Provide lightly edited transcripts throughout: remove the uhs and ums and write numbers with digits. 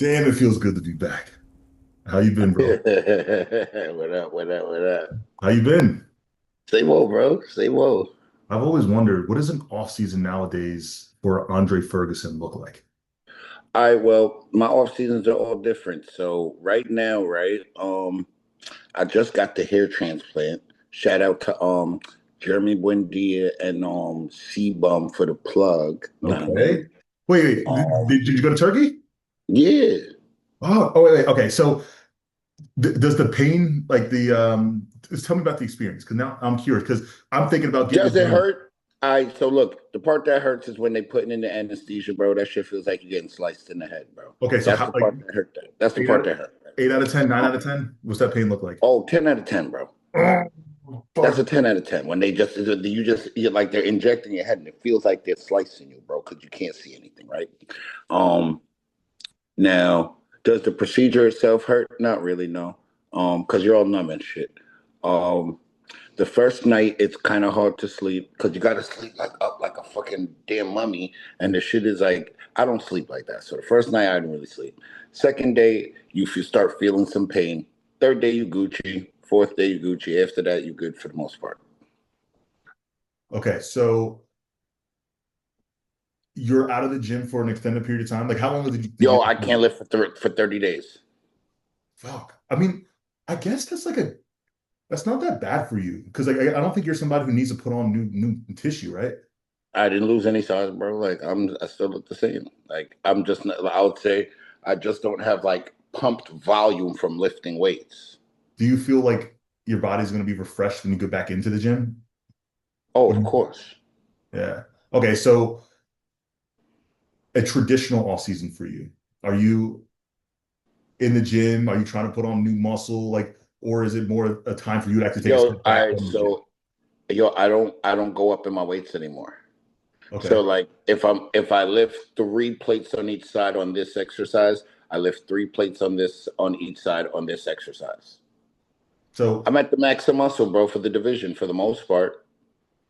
Damn, it feels good to be back. How you been, bro? What up? What up? What up? How you been? Same old, bro. Same old. I've always wondered, what does an off season nowadays for Andre Ferguson look like? All right. Well, my off seasons are all different. So right now, right? I just got the hair transplant. Shout out to Jeremy Buendia and C-Bum for the plug. You know what I mean? Okay. Wait. Did you go to Turkey? Yeah. Wait. Okay. So does the pain like just tell me about the experience because now I'm curious because I'm thinking about getting Does the it gym. hurt? So look, the part that hurts is when they putting in the anesthesia, bro. That shit feels like you're getting sliced in the head, bro. Okay, so That's how the like part that hurt. That's the eight out part of that hurt. 8 out of 10, nine Uh, out of 10? What's that pain look like? Oh, 10 out of 10, bro. Oh, That's a fuck. 10 out of 10. When you're like they're injecting your head and it feels like they're slicing you, bro, because you can't see anything, right? Um, Now, does the procedure itself hurt? Not really, no. Because you're all numb and shit. Um, the first night it's kind of hard to sleep because you gotta sleep like up like a fucking damn mummy, and the shit is like I don't sleep like that. So the first night I didn't really sleep. Second day you start feeling some pain. Third day you Gucci. Fourth day you Gucci. After that you good for the most part. Okay, so you're out of the gym for an extended period of time. Like how long did you Yo, I can't live for 30 days. fuck? I mean, I guess that's not that bad for you because like I don't think you're somebody who needs to put on new tissue, right? I didn't lose any size, bro. Like I still look the same. Like I'm just not, I would say I just don't have like pumped volume from lifting weights. Do you feel like your body's going to be refreshed when you go back into the gym? Oh, of Mhm. course. Yeah. Okay, so a traditional off season for you. Are you in the gym? Are you trying to put on new muscle? Like, or is it more a time for you to actually take a Yo, step all back right. from the gym? So, yo, I don't go up in my weights anymore. So, Okay. like, if I lift 3 plates on each side on this exercise, I lift 3 plates on this on each side on this exercise. So, I'm at the max of muscle, bro, for the division for the most part.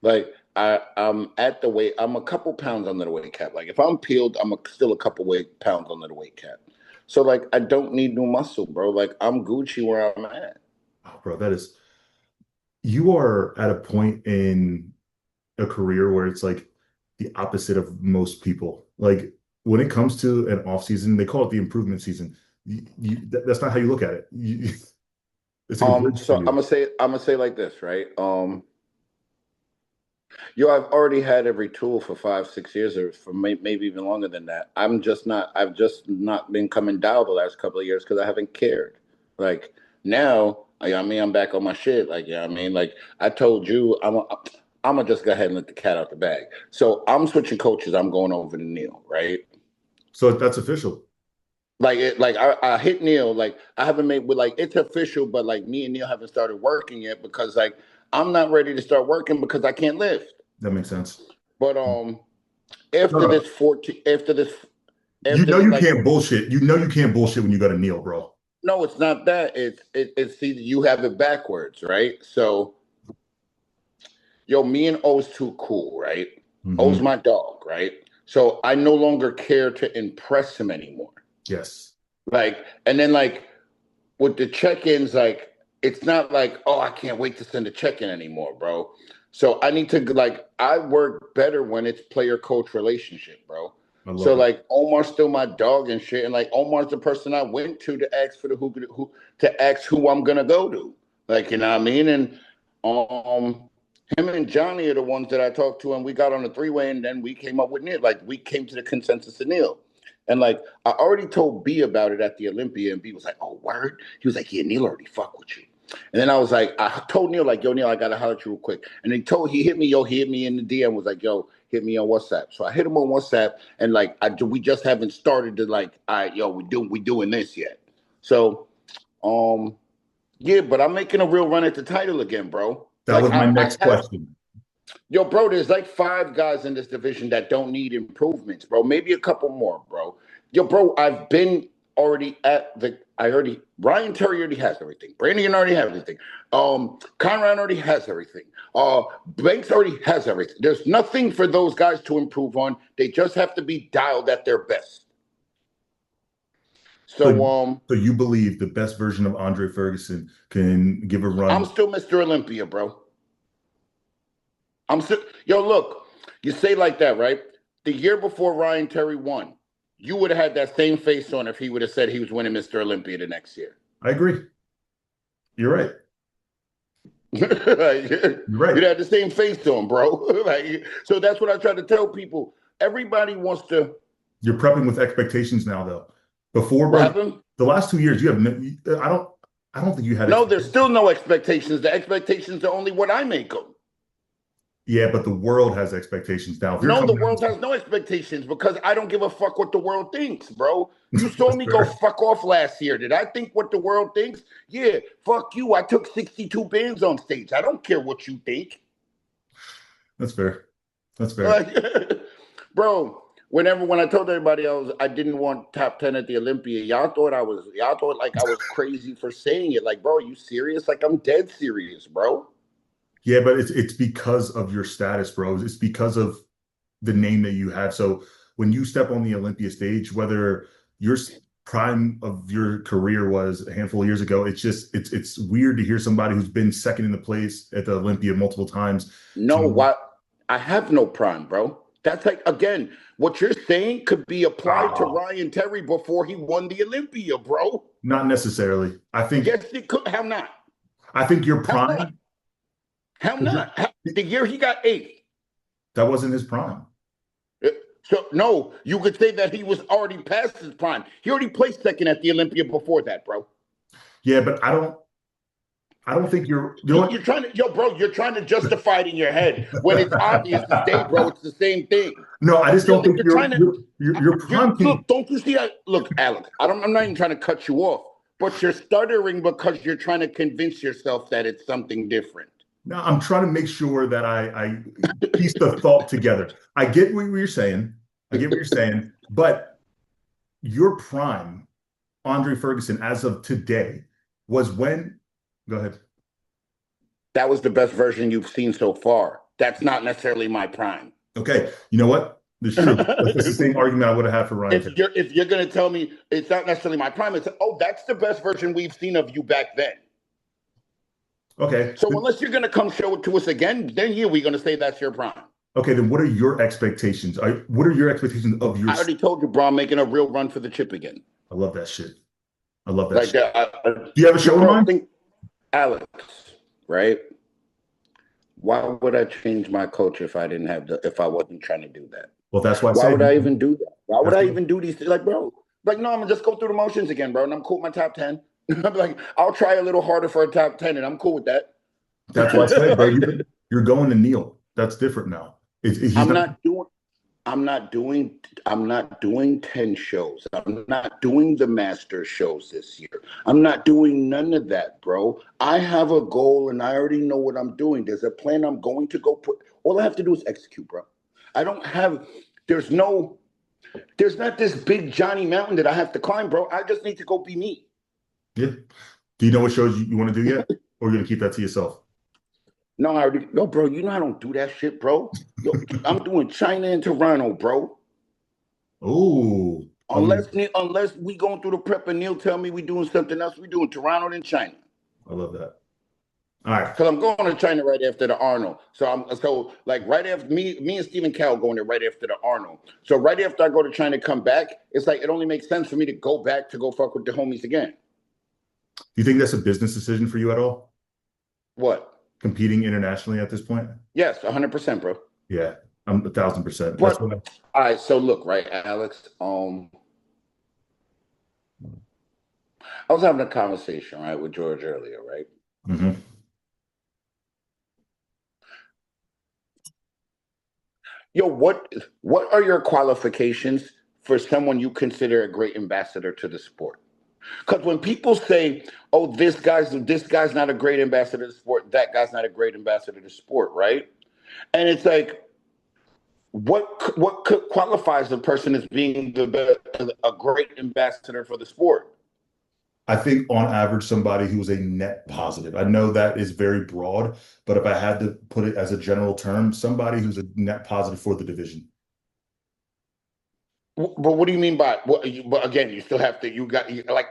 Like, I'm at the weight. I'm a couple pounds under the weight cap. Like, if I'm peeled, still a couple weight pounds under the weight cap. So, like, I don't need new muscle, bro. Like, I'm Gucci where I'm at. oh, bro, you are at a point in a career where it's like the opposite of most people. Like when it comes to an off season, they call it the improvement season. That's not how you look at it. It's like a bridge for So you. I'm gonna say like this, right? Yo, I've already had every tool for 5, 6 years, or for maybe even longer than that. I've just not been coming down the last couple of years because I haven't cared. Like now, I mean, I'm back on my shit. Like, I mean, like I told you, I'm gonna just go ahead and let the cat out the bag. So I'm switching coaches. I'm going over to Neil, right? So that's official. Like I hit Neil. Like I haven't made with like it's official, but like me and Neil haven't started working yet because like I'm not ready to start working because I can't lift. That makes sense. But No, after no. this 14, You after know this, you like can't bullshit. You know you can't bullshit when you got to kneel, bro. no, it's not that. It's see you have it backwards, right? So yo, me and O's too cool, right? O's Hmm. my dog, right? So I no longer care to impress him anymore. Yes. Like, and then like with the check-ins, like it's not like, oh, I can't wait to send a check-in anymore, bro. So I need to like I work better when it's player coach relationship, bro. I So love it. like Omar's still my dog and shit, and like Omar's the person I went to ask for the who to ask who I'm gonna go to. Like, you know what I mean? And um him and Johnny are the ones that I talked to, and we got on a three-way, and then we came up with Neil. Like we came to the consensus of Neil. And like I already told B about it at the Olympia, and B was like, "Oh, word." He was like, "Yeah, Neil already fuck with you." And then I was like, I told Neil like, "Yo, Neil, I gotta holler at you real quick." And he hit me, he hit me in the DM, was like, "Yo, hit me on WhatsApp." So I hit him on WhatsApp, and like, we just haven't started to like, all right, yo, we doing this yet. So, um, yeah, but I'm making a real run at the title again, bro. That Like was my I next have question. Yo, bro, there's like 5 guys in this division that don't need improvements, bro. Maybe a couple more, bro. Yo, bro, I've been already at the. I already Ryan Terry already has everything. Brandon already has everything. Conrad already has everything. Banks already has everything. There's nothing for those guys to improve on. They just have to be dialed at their best. So So you believe the best version of Andre Ferguson can give a I'm run? still Mr. Olympia, bro. I'm still yo. Look, you say like that, right? The year before Ryan Terry won, you would have had that same face on if he would have said he was winning Mr. Olympia the next year. I agree. You're right. Like, You're right. you'd have the same face on, bro. Like, so that's what I try to tell people. Everybody wants to. You're prepping with expectations now, though. Before, What bro, happened? the last 2 years, you have no, I don't think you had No, there's expectations. still no expectations. The expectations are only what I make them. Yeah, but the world has expectations now. If you're No, the coming world out, has no expectations because I don't give a fuck what the world thinks, bro. You saw that's me go fair. fuck off last year. Did I think what the world thinks? Yeah, fuck you. I took 62 bands on stage. I don't care what you think. That's fair. That's fair. Like, bro, when I told everybody I didn't want top 10 at the Olympia, y'all thought like I was crazy for saying it. Like, bro, are you serious? Like, I'm dead serious, bro. Yeah, but it's because of your status, bro. It's because of the name that you have. So when you step on the Olympia stage, whether your prime of your career was a handful of years ago, it's weird to hear somebody who's been second in the place at the Olympia multiple times. No, To what I have no prime, bro. That's like again, what you're saying could be applied to oh, Ryan Terry before he won the Olympia, bro. not necessarily. Yes, it could. How not? I think your How not? prime, How 'cause not? The year he got eighth. that wasn't his prime. So no, you could say that he was already past his prime. He already placed second at the Olympia before that, bro. Yeah, but I don't think you know You're what? trying to, yo, bro. You're trying to justify it in your head when it's obvious to say, bro, it's the same thing. No, I just don't think You're trying to. your You prime look. can. Don't you see? Look, Alex. I'm not even trying to cut you off, but you're stuttering because you're trying to convince yourself that it's something different. No, I'm trying to make sure that I piece the thought together. I get what you're saying. I get what you're saying, but your prime, Andre Ferguson, as of today, was when. Go ahead. That was the best version you've seen so far. That's not necessarily my prime. Okay, you know what? It's true. That's the same argument I would have had for Ryan Taylor. If you're gonna tell me it's not necessarily my prime, it's that's the best version we've seen of you back then. Okay. So unless you're gonna come show it to us again, then yeah, we're gonna say that's your prime. Okay, then what are your expectations? What are your expectations of your? I already told you, bro. I'm making a real run for the chip again. I love that shit. I love that Like shit. that. Do you have a show in mind? Alex, right? Why would I change my culture if I didn't have if I wasn't trying to do that? Well, that's why I Why say would I even do that? Why would that's I what, even do these things? Like, bro, like, no, I'm gonna just go through the motions again, bro. And I'm cool with my top 10. I'm like, I'll try a little harder for a top 10, and I'm cool with that. that's why I said, bro, Like, you're going to Neil. That's different now. He's I'm not. not doing I'm not doing I'm not doing 10 shows. I'm not doing the master shows this year. I'm not doing none of that, bro. I have a goal and I already know what I'm doing. There's a plan I'm going to go put. All I have to do is execute, bro. I don't have there's no there's not this big Johnny Mountain that I have to climb, bro. I just need to go be me. Yeah. Do you know what shows you want to do yet? Or are you gonna keep that to yourself? No, I already no, bro. You know I don't do that shit, bro. Yo, I'm doing China and Toronto, bro. Oh, Unless we going through the prep and Neil tell me we doing something else, we doing Toronto and China. I love that. All right. Because I'm going to China right after the Arnold. So like right after me and Stephen Cal going there right after the Arnold. So right after I go to China, come back, it's like it only makes sense for me to go back to go fuck with the homies again. Do you think that's a business decision for you at all? What? Competing internationally at this point? Yes, 100%, bro. Yeah, I'm 1,000%. But That's what all right, so look, right, Alex. I was having a conversation, right, with George earlier, right? Mhm. Yo, what are your qualifications for someone you consider a great ambassador to the sport? Because when people say, "Oh, this guy's not a great ambassador to the sport," that guy's not a great ambassador to sport, right? And it's like, what qualifies a person as being a great ambassador for the sport? I think on average, somebody who is a net positive. I know that is very broad, but if I had to put it as a general term, somebody who's a net positive for the division. But what do you mean by what? But again, you still have to. Like.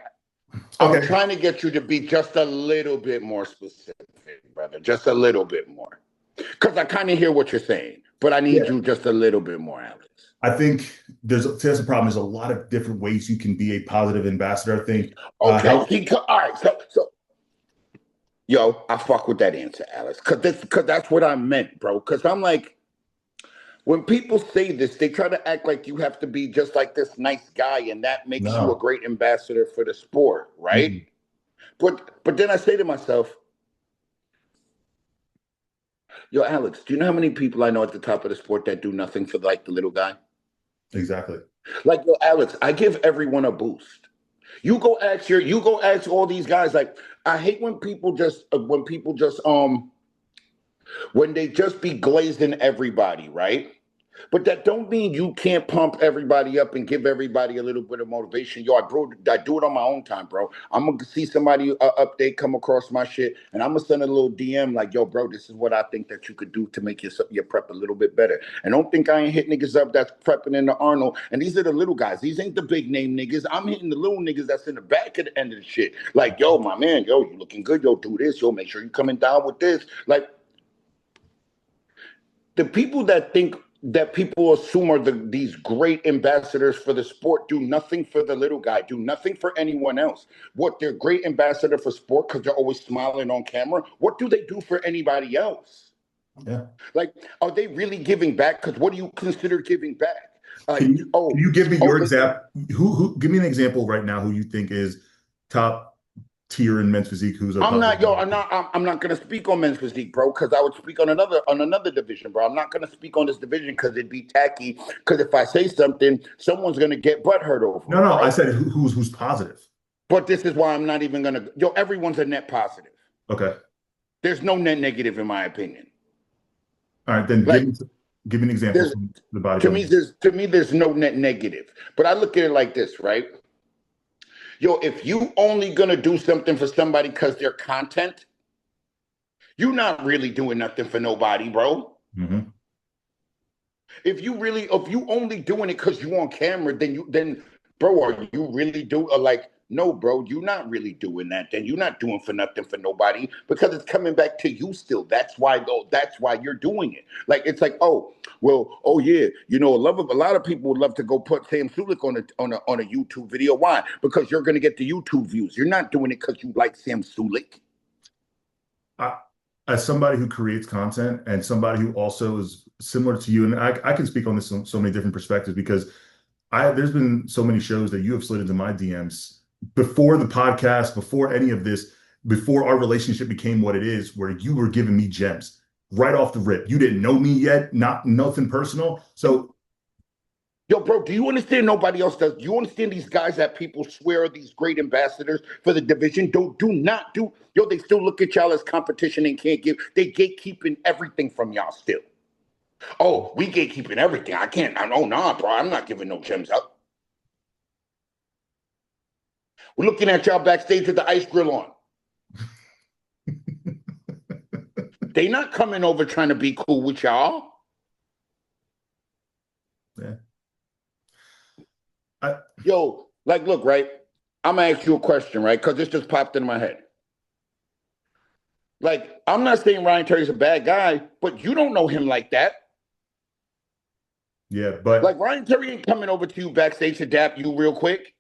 I'm Okay. trying to get you to be just a little bit more specific, brother. Just a little bit more, because I kind of hear what you're saying, but I need Yeah. you just a little bit more, Alex. I think that's a problem. There's a lot of different ways you can be a positive ambassador. I think Okay. how All right. So, yo, I fuck with that answer, Alex, because that's what I meant, bro. Because I'm like, when people say this, they try to act like you have to be just like this nice guy, and that makes you a no. great ambassador for the sport, right? Mm-mm. But then I say to myself, yo, Alex, do you know how many people I know at the top of the sport that do nothing for like the little guy? Exactly. Like, yo, Alex, I give everyone a boost. You go ask all these guys. Like, I hate when they just be glazing everybody, right? But that don't mean you can't pump everybody up and give everybody a little bit of motivation. Yo, I do it on my own time, bro. I'm gonna see somebody update come across my shit, and I'm gonna send a little DM like, "Yo, bro, this is what I think that you could do to make your prep a little bit better." And don't think I ain't hit niggas up that's prepping in the Arnold. And these are the little guys. These ain't the big name niggas. I'm hitting the little niggas that's in the back at the end of the shit. Like, yo, my man, yo, you looking good? Yo, do this. Yo, make sure you coming down with this. Like, the people that think that people assume are these great ambassadors for the sport do nothing for the little guy, do nothing for anyone else. What, they're great ambassador for sport because they're always smiling on camera? What do they do for anybody else? Yeah. Like, are they really giving back? Because what do you consider giving back? Can you give me your example? Who give me an example right now who you think is top tier in men's physique? Who's a I'm not, positive yo, ambassador? I'm not gonna speak on men's physique, bro, because I would speak on another division, bro. I'm not gonna speak on this division because it'd be tacky. Because if I say something, someone's gonna get butthurt over No, it, no. I bro. said who's positive. But this is why I'm not even gonna. Yo, everyone's a net positive. Okay. There's no net negative, in my opinion. All right. Then Like, give me an example there's from the bodybuilding. to me, there's no net negative. But I look at it like this, right? Yo, if you only gonna do something for somebody because they're content, you're not really doing nothing for nobody, bro. Mm-hmm. If you only doing it because you on camera, then bro, are you really like, no, bro, you're not really doing that. Then you're not doing for nothing for nobody because it's coming back to you still. That's why though. That's why you're doing it. Like, it's like, oh, well, oh yeah, a lot of people would love to go put Sam Sulik on a YouTube video. Why? Because you're gonna get the YouTube views. You're not doing it because you like Sam Sulik. I, as somebody who creates content and somebody who also is similar to you, and I can speak on this so many different perspectives because there's been so many shows that you have slid into my DMs before the podcast, before any of this, before our relationship became what it is, where you were giving me gems right off the rip. You didn't know me yet, not nothing personal. So Yo, bro, do you understand nobody else does? Do you understand these guys that people swear are these great ambassadors for the division? Do not do. Yo, they still look at y'all as competition and can't give. They gatekeeping everything from y'all still. Oh, we gatekeeping everything. I can't. Oh, nah, bro. I'm not giving no gems up. We're looking at y'all backstage with the ice grill on. They not coming over trying to be cool with y'all. yeah. Yo, like, look, right? I'm gonna ask you a question, right? Because this just popped in my head. Like, I'm not saying Ryan Terry's a bad guy, but you don't know him like that. Yeah, but Like, Ryan Terry ain't coming over to you backstage to dap you real quick.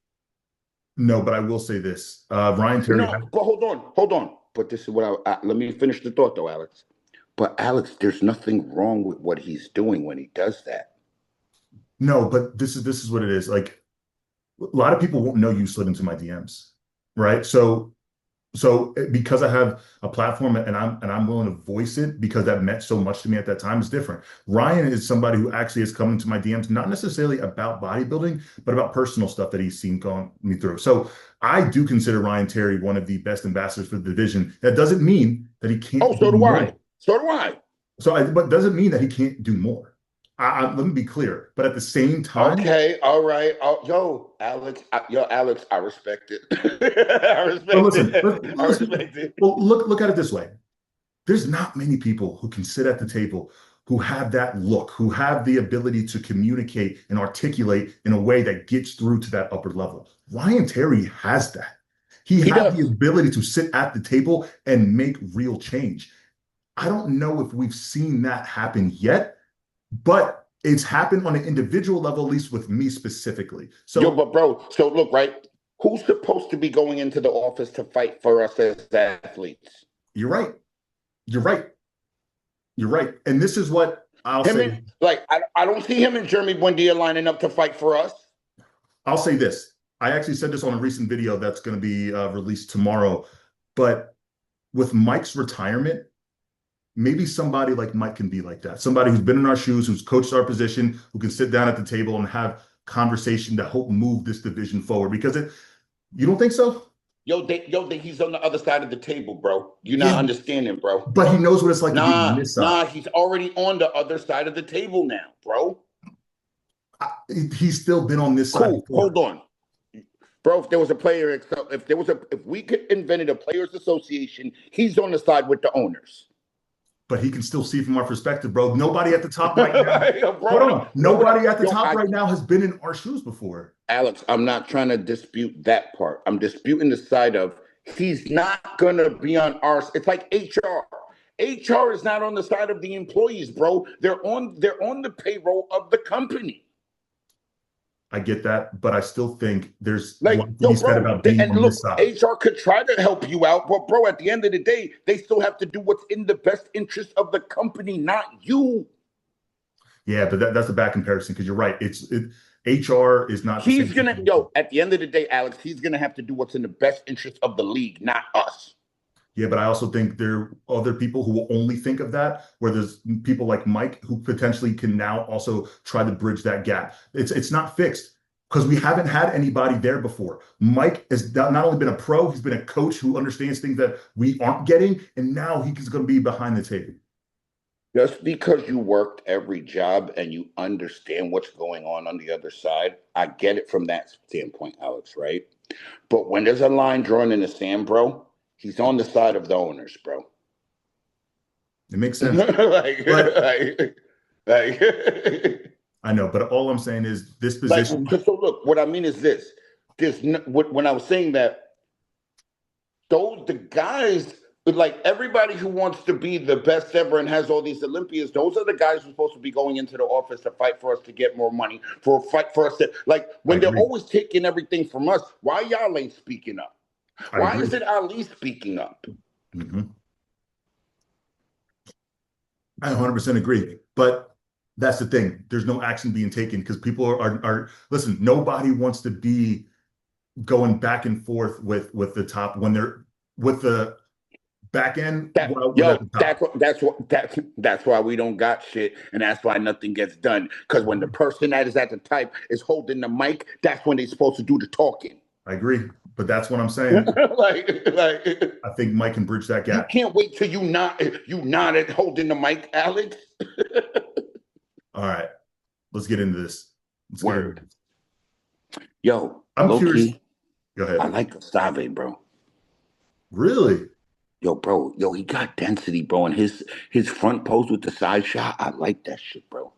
no, but I will say this. Ryan Terry, No, but hold on. But this is what let me finish the thought though, Alex. But Alex, there's nothing wrong with what he's doing when he does that. no, but this is what it is. Like a lot of people won't know you slid into my DMs, right? So because I have a platform and I'm willing to voice it because that meant so much to me at that time, is different. Ryan is somebody who actually has come into my DMs, not necessarily about bodybuilding, but about personal stuff that he's seen going me through. So I do consider Ryan Terry one of the best ambassadors for the division. That doesn't mean that he Oh, can't do so do I. more. So do I. But doesn't mean that he can't do more. Let me be clear. But at the same time, Okay, all right. Alex, I respect it. I but respect listen, it. I listen. respect it. Well, look at it this way. There's not many people who can sit at the table who have that look, who have the ability to communicate and articulate in a way that gets through to that upper level. Ryan Terry has that. He He has the does. ability to sit at the table and make real change. I don't know if we've seen that happen yet, but it's happened on an individual level, at least with me specifically. Yo, So but bro, so look, right? Who's supposed to be going into the office to fight for us as athletes? you're right. You're right. You're right. And this is what I'll Him say. and like I don't see him and Jeremy Buendia lining up to fight for us. I'll say this. I actually said this on a recent video that's going to be released tomorrow. But with Mike's retirement, maybe somebody like Mike can be like that. Somebody who's been in our shoes, who's coached our position, who can sit down at the table and have conversation to help move this division forward. Because you don't think so? He's on the other side of the table, bro. You're not Yeah, understanding, bro. but he knows what it's like to be on Nah, this side. nah, he's already on the other side of the table now, bro. He's still been on this side Cool. before, Hold on. Bro, if there was a player, if we could invented a players association, he's on the side with the owners. but he can still see from our perspective, bro. Nobody at the top right now. Yo, bro, Hold on. Nobody at the top I, right now has been in our shoes before. Alex, I'm not trying to dispute that part. I'm disputing the side of he's not gonna be on our. It's like HR. HR is not on the side of the employees, bro. They're on the payroll of the company. I get that, but I still think there's Like, one thing yo, he said bro, about being and on look, this side. HR could try to help you out, but bro, at the end of the day, they still have to do what's in the best interest of the company, not you. Yeah, but that's a bad comparison because you're right. HR is not the same situation. At the end of the day, Alex, he's gonna have to do what's in the best interest of the league, not us. Yeah, but I also think there are other people who will only think of that, where there's people like Mike who potentially can now also try to bridge that gap. It's not fixed because we haven't had anybody there before. Mike has not only been a pro, he's been a coach who understands things that we aren't getting, and now he's going to be behind the table. Just because you worked every job and you understand what's going on the other side, I get it from that standpoint, Alex, right? But when there's a line drawn in the sand, bro, he's on the side of the owners, bro. It makes sense. like, But like I know, but all I'm saying is this like, position. so look, what I mean is this. When I was saying that, the guys, like everybody who wants to be the best ever and has all these Olympias, those are the guys who are supposed to be going into the office to fight for us to get more money, for a fight for us to, like, I when they're agree. always taking everything from us, why y'all ain't speaking up? I Why agree. isn't Ali speaking up? Mm-hmm. I 100% agree. But that's the thing. There's no action being taken because people are listen, nobody wants to be going back and forth with the top when they're with the back end with at the top. That's why we don't got shit, and that's why nothing gets done. Because when the person that is at the type is holding the mic, that's when they're supposed to do the talking. I agree. But that's what I'm saying. like I think Mike can bridge that you gap. can't wait till you not at holding the mic, Alex. All right. Let's get into this. Let's get into Word. this. Yo, I'm curious. key, Go ahead. I like Gustave, bro. Really? Yo, bro, he got density, bro. And his front pose with the side shot, I like that shit, bro.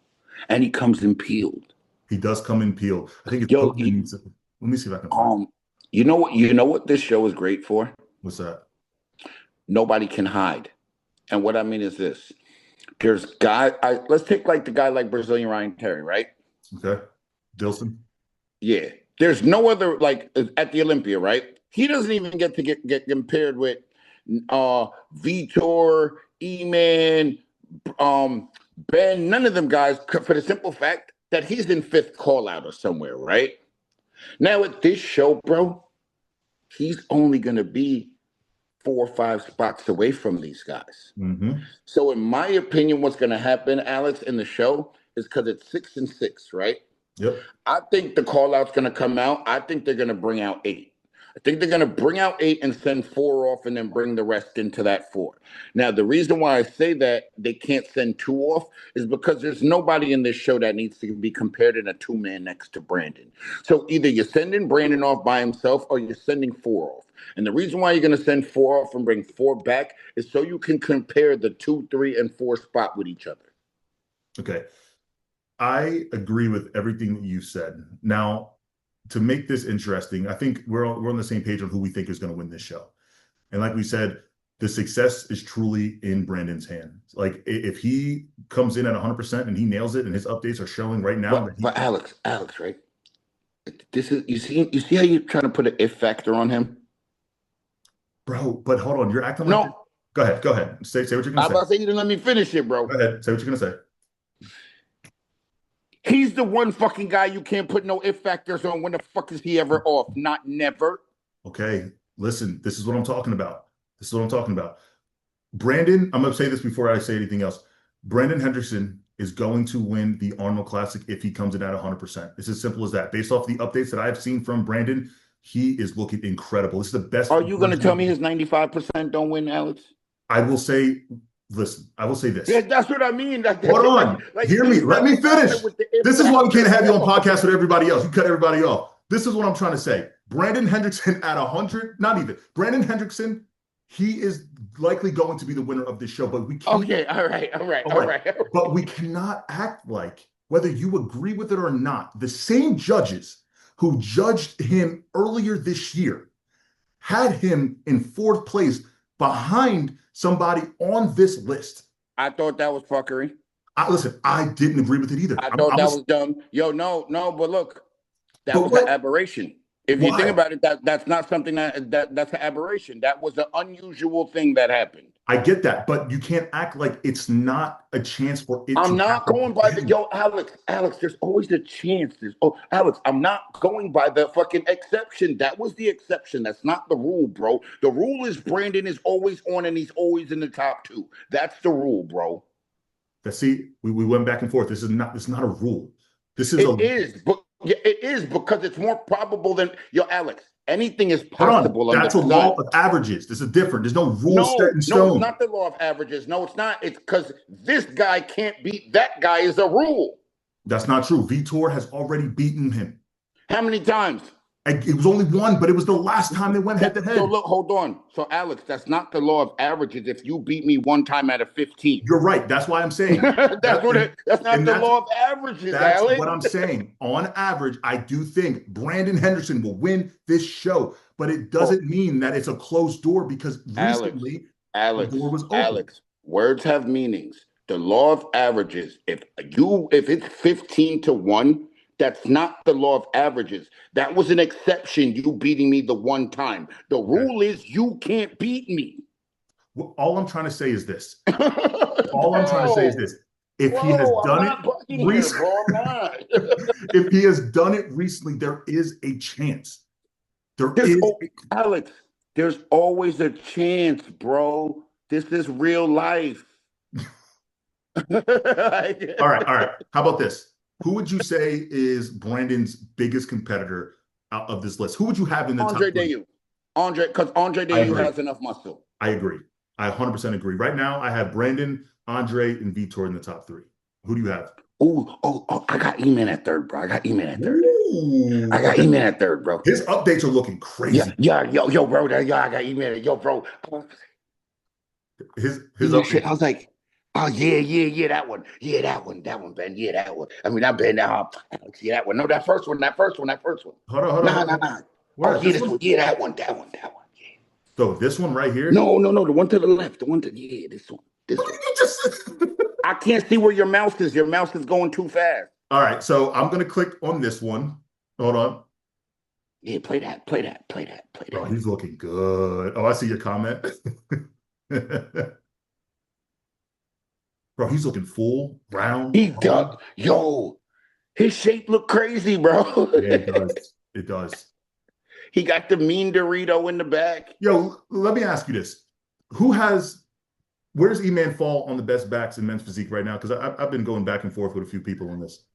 And he comes in peeled. He does come in peeled. I think it's Yo, Toplyn needs it. Let me see if I can find it. You know what this show is great for? What's that? Nobody can hide. And what I mean is this. Let's take like the guy like Brazilian Ryan Terry, right? Okay. Dilson. Yeah. There's no other, like at the Olympia, right? He doesn't even get to get compared with Vitor, E-Man, Ben, none of them guys, for the simple fact that he's in fifth call out or somewhere, right? Now at this show, bro, he's only gonna be 4 or 5 spots away from these guys. Mm-hmm. So in my opinion, what's gonna happen, Alex, in the show is because it's 6 and 6, right? Yep. I think the call out's gonna come out. I think they're gonna bring out 8. I think they're going to bring out 8 and send 4 off and then bring the rest into that 4. Now, the reason why I say that they can't send 2 off is because there's nobody in this show that needs to be compared in a 2-man next to Brandon. So either you're sending Brandon off by himself or you're sending 4 off. And the reason why you're going to send 4 off and bring 4 back is so you can compare the 2, 3, and 4 spot with each other. Okay. I agree with everything that you said. Now, to make this interesting, I think we're on the same page on who we think is going to win this show. And like we said, the success is truly in Brandon's hand. Like if he comes in at 100% and he nails it, and his updates are showing right now that But Alex, right? This is you see how you're trying to put an if factor on him? bro. But hold on, you're acting like this. No, Go ahead, go ahead. Say what you're gonna I'm say. about to say you didn't let me finish it, bro. Go ahead, say what you're gonna say. He's the one fucking guy you can't put no if factors on. When the fuck is he ever off? Not never. Okay, listen, this is what I'm talking about. This is what I'm talking about. Brandon, I'm gonna say this before I say anything else. Brandon Hendrickson is going to win the Arnold Classic if he comes in at 100%. It's as simple as that. Based off the updates that I've seen from Brandon, he is looking incredible. This is the best Are you going to version tell of me him. his 95% don't win, Alex? I will say, listen, I will say Yeah, this. that's what I mean. Hold on. Hear me. he's Let not me the guy finish. with the if This is why we can't factor. have you on podcast with everybody else. You cut everybody off. This is what I'm trying to say. Brandon Hendrickson at 100, not even. Brandon Hendrickson, he is likely going to be the winner of this show, but we can't. Okay, all right. But we cannot act like, whether you agree with it or not, the same judges who judged him earlier this year had him in fourth place behind somebody on this list. I thought that was fuckery. Listen, I didn't agree with it either. I thought that was dumb. Yo, no, but look, that was what? an aberration. If you think about it, that's not something that's an aberration. That was an unusual thing that happened. I get that, but you can't act like it's not a chance for it I'm to not happen going by again. Alex, there's always a chance. Alex, I'm not going by the fucking exception. That was the exception. That's not the rule, bro. The rule is Brandon is always on and he's always in the top two. That's the rule, bro. See, we went back and forth. This is not a rule. This is It is, but yeah, it is because it's more probable than Alex. Anything is hold on. possible. That's a law of averages. This is different. There's no rule set in stone. No, it's not the law of averages. No, it's not. It's because this guy can't beat that guy is a rule. That's not true. Vitor has already beaten him. How many times? It was only one, but it was the last time they went head to head. So look, hold on. So Alex, that's not the law of averages. If you beat me one time out of 15, you're right. That's why I'm saying that's not the law of averages. That's Alex. what I'm saying. On average, I do think Brandon Hendrickson will win this show, but it doesn't mean that it's a closed door because recently the door was open. Alex, words have meanings. The law of averages. If it's 15-1. That's not the law of averages. That was an exception, you beating me the one time. The rule is you can't beat me. Well, all I'm trying to say is this. I'm trying to say is this. If he has done it recently, if he has done it recently, there is a chance. Alex, there's always a chance, bro. This is real life. All right. How about this? Who would you say is Brandon's biggest competitor out of this list? Who would you have in the top three? Because Andre Dayu has enough muscle. I agree. I 100% agree. Right now, I have Brandon, Andre, and Vitor in the top three. Who do you have? I got E-Man at third, bro. I got E-Man at third, bro. His updates are looking crazy. Yo, bro. I got E-Man. Yo, bro. His updates. I was like, oh, yeah, that one. Yeah, that one, Ben. Yeah, that one. I mean, I've been Alex, yeah, that one. No, that first one. Hold on. Nah. Oh, yeah, this one. Yeah, that one. Yeah. So this one right here? No, the one to the left. This one. This one. You just... I can't see where your mouse is. Your mouse is going too fast. All right, so I'm going to click on this one. Hold on. Yeah, play that. Bro, he's looking good. Oh, I see your comment. Bro, he's looking full, round. He does. Yo, his shape look crazy, bro. Yeah, it does. He got the mean Dorito in the back. Yo, let me ask you this. Where's E-Man fall on the best backs in men's physique right now? Because I've been going back and forth with a few people on this.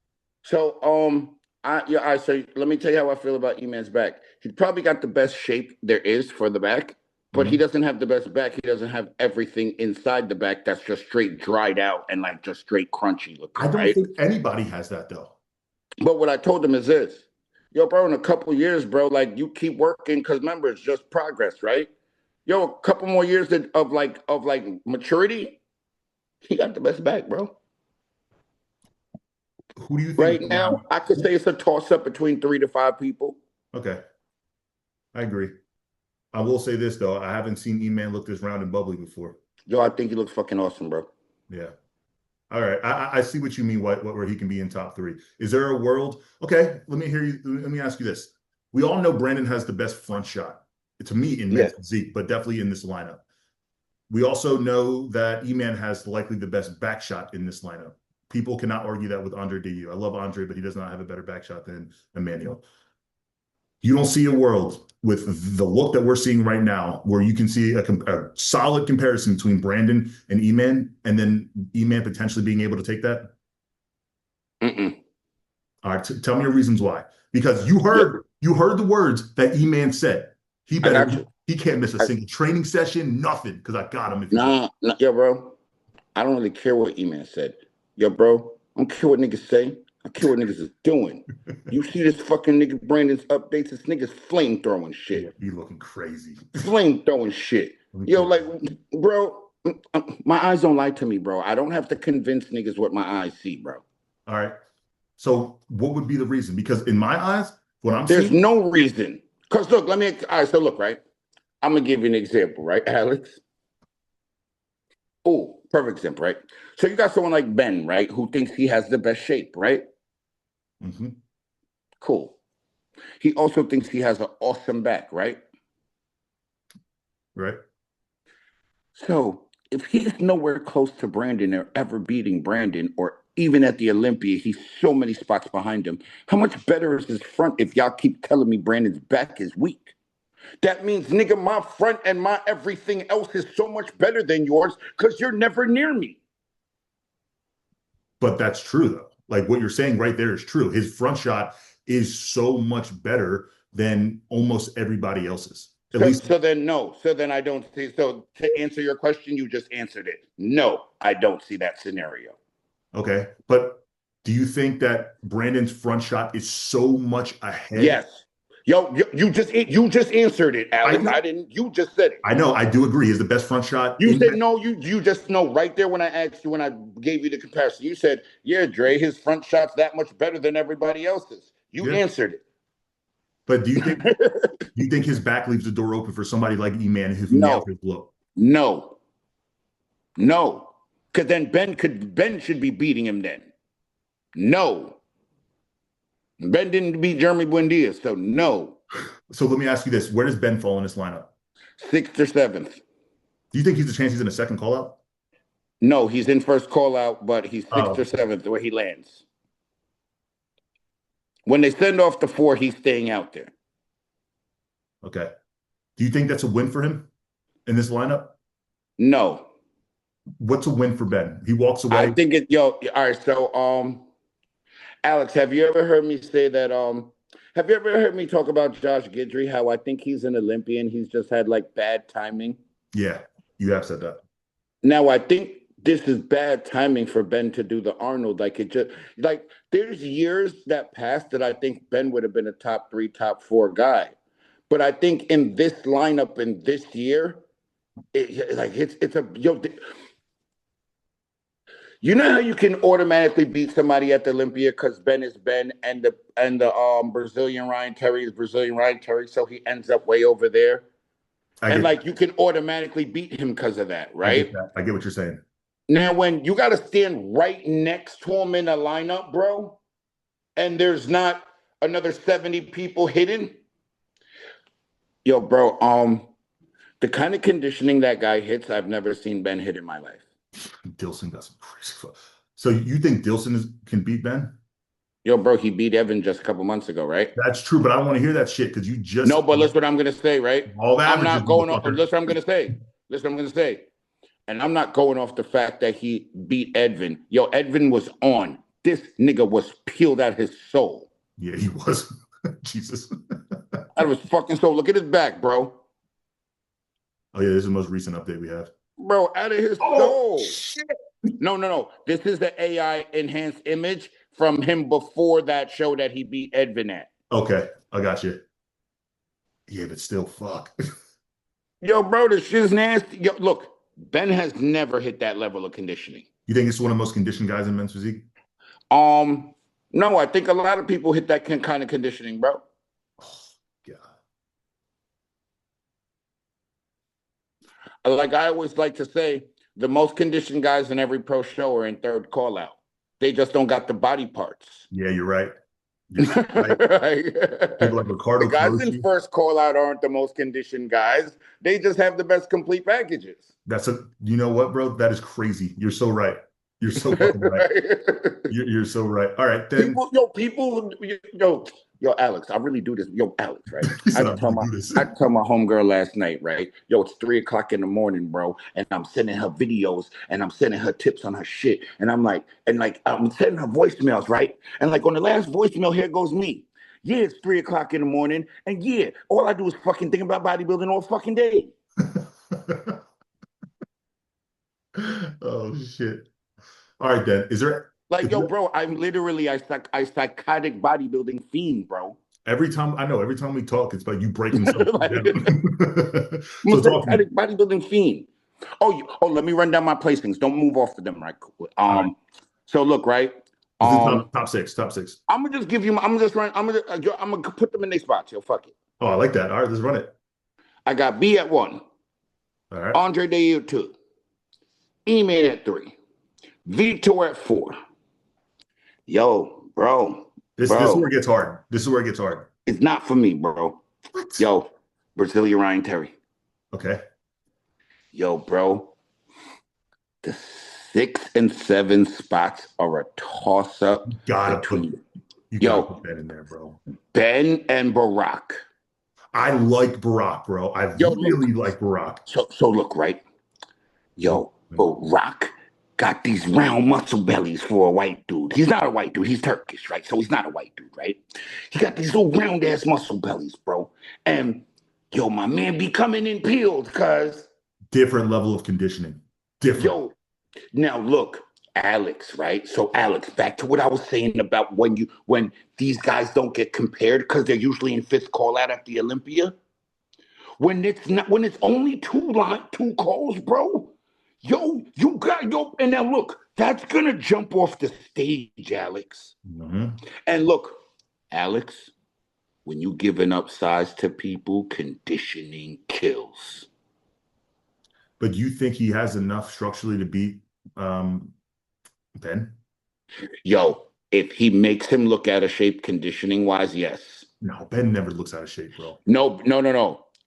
So, so let me tell you how I feel about E-Man's back. He's probably got the best shape there is for the back. But he doesn't have the best back. He doesn't have everything inside the back that's just straight dried out and like just straight crunchy looking. I don't think anybody has that though. But what I told him is this. Yo, bro, in a couple years, bro, like you keep working because remember, it's just progress, right? Yo, a couple more years of maturity, he got the best back, bro. Who do you think Right right now? now, I could say it's a toss up between 3 to 5 people. Okay, I agree. I will say this though, I haven't seen E-Man look this round and bubbly before. Yo, I think he looks fucking awesome, bro. Yeah. All right. I see what you mean. What where he can be in top three. Is there a world? Okay, let me hear you. Let me ask you this. We all know Brandon has the best front shot to me in Yeah. men's physique, but definitely in this lineup. We also know that E-Man has likely the best back shot in this lineup. People cannot argue that with Andre Diu. I love Andre, but he does not have a better back shot than Emmanuel. You don't see a world with the look that we're seeing right now where you can see a solid comparison between Brandon and E-Man, and then E-Man potentially being able to take that. Mm-mm. All right, tell me your reasons why. Because Yeah, you heard the words that E-Man said. I got you. He can't miss a I, single training session, nothing. Because I got him if he does. nah, yo, bro. I don't really care what E-Man said. Yo, bro, I don't care what niggas say. I care what niggas is doing. You see this fucking nigga Brandon's updates? This nigga's flame throwing Yeah, shit. he looking crazy. Flame throwing shit. Yo, like, bro, my eyes don't lie to me, bro. I don't have to convince niggas what my eyes see, bro. All right. So what would be the reason? Because in my eyes, what I'm There's seeing, no reason. Because look, all right, so look, right? I'm going to give you an example, right, Alex? Oh, perfect example, right? So you got someone like Ben, right, who thinks he has the best shape, right? mhm, Cool. He also thinks he has an awesome back, right? right? So if he's nowhere close to Brandon or ever beating Brandon or even at the Olympia, he's so many spots behind him. How much better is his front if y'all keep telling me Brandon's back is weak? That means, nigga, my front and my everything else is so much better than yours because you're never near me. But that's true though. Like what you're saying right there is true. His front shot is so much better than almost everybody else's. At So, least so then no. So then I don't see. So to answer your question, you just answered it. No, I don't see that scenario. okay. But do you think that Brandon's front shot is so much ahead? Yes. Yo, you just answered it, I Alex. know, I didn't. You just said it. I do agree. Is the best front shot You in said no. You just know right there when I asked you when I gave you the comparison. You said, "Yeah, Dre, his front shot's that much better than everybody else's." You yeah. answered But it. do you think his back leaves the door open for somebody like E-Man who can nail No, his blow? no, no. Because then Ben should be beating him then. No. Ben didn't beat Jeremy Buendia, so no. So let me ask you this: where does Ben fall in this lineup? Sixth or seventh. Do you think he's a chance he's in a second call out? No, he's in first call out, but he's sixth or Oh, seventh where he lands. When they send off the 4, he's staying out there. okay. Do you think that's a win for him in this lineup? No. What's a win for Ben? He walks I away. think all right, so Alex, have you ever heard me say that have you ever heard me talk about Josh Gidry, how I think he's an Olympian, he's just had like bad timing? Yeah, you have said that. Now I think this is bad timing for Ben to do the Arnold. Like it just like there's years that passed that I think Ben would have been a top 3, top 4 guy. But I think in this lineup in this year, it's a you know how you can automatically beat somebody at the Olympia because Ben is Ben and the Brazilian Ryan Terry is Brazilian Ryan Terry, so he ends up way over there. I And get like you can automatically beat him because of that, I get right? that. I get what you're saying. Now, when you got to stand right next to him in a lineup, bro, and there's not another 70 people hidden, yo, bro, the kind of conditioning that guy hits, I've never seen Ben hit in my life. Dilson got some crazy. So you think can beat Ben? Yo, bro, he beat Evan just a couple months ago, right? That's true, but I want to hear that shit because you just No, but listen what I'm gonna say, right? all the I'm averages, not going off. motherfucker. Listen, what I'm gonna say. Listen, what I'm gonna say. And I'm not going off the fact that he beat Edvin. Yo, Edvin was on. This nigga was peeled out his soul. Yeah, he was. Jesus. Out of his fucking soul. Look at his back, bro. Oh yeah, this is the most recent update we have. Bro, out of his Oh soul. shit. No. This is the AI enhanced image from him before that show that he beat Edvin at. Okay, I got you. Yeah, but still, fuck. Yo, bro, this shit's nasty. Yo, look, Ben has never hit that level of conditioning. You think it's one of the most conditioned guys in men's physique? No, I think a lot of people hit that kind of conditioning, bro. Oh, God. Like I always like to say, the most conditioned guys in every pro show are in third call out. They just don't got the body parts. Yeah, you're right. You're so right. People like The Ricardo guys in Carucci. first call out aren't the most conditioned guys. They just have the best complete packages. You know what, bro? That is crazy. You're so right. You're so fucking right. You're so right. All right, then. Yo, Alex, I really do this. Yo, Alex, right? He I said, I tell really my do this. I tell my homegirl last night, right? Yo, it's 3 o'clock in the morning, bro, and I'm sending her videos and I'm sending her tips on her shit, and I'm sending her voicemails, right? And like on the last voicemail, here goes me. Yeah, it's 3 o'clock in the morning, and yeah, all I do is fucking think about bodybuilding all fucking day. Oh shit. All right, then. Like, Is yo, there bro, I'm literally a psychotic bodybuilding fiend, bro. every time we talk, it's like you breaking something Like, down. I'm a So talk to me. psychotic bodybuilding fiend. Let me run down my placings. Don't move off of them, right? All right. So look, right. This is top six, top six. I'm gonna just give you. I'm gonna just run. I'm gonna put them in their spots. Yo, fuck it. Oh, I like that. All right, let's run it. I got B at 1, All right. Andre Day at 2, E-Man at 3, Vitor at 4. Yo, This is where bro, it gets hard. This is where it gets hard. it's not for me, bro. What? Yo, Brazilian Ryan Terry. Okay. Yo, bro, the 6 and 7 spots are a toss up Gotta put between you gotta yo put that in there, bro. Ben and Barack. I like Barack, bro. I Yo, really look. like Barack. So look, right? Yo, Barack got these round muscle bellies for a white dude. He's not a white dude. He's Turkish, right? So he's not a white dude, right? He got these little round ass muscle bellies, bro. And yo, my man be coming in peeled, cuz. Different level of conditioning. Different. Yo, now look, Alex, right? So Alex, back to what I was saying about when these guys don't get compared because they're usually in fifth call out at the Olympia. When it's only two calls, bro. And now look, that's gonna jump off the stage, Alex. Mhm. And look, Alex, when you giving up size to people, conditioning kills. But you think he has enough structurally to beat Ben? Yo, if he makes him look out of shape conditioning wise, yes. No, Ben never looks out of shape, bro. No.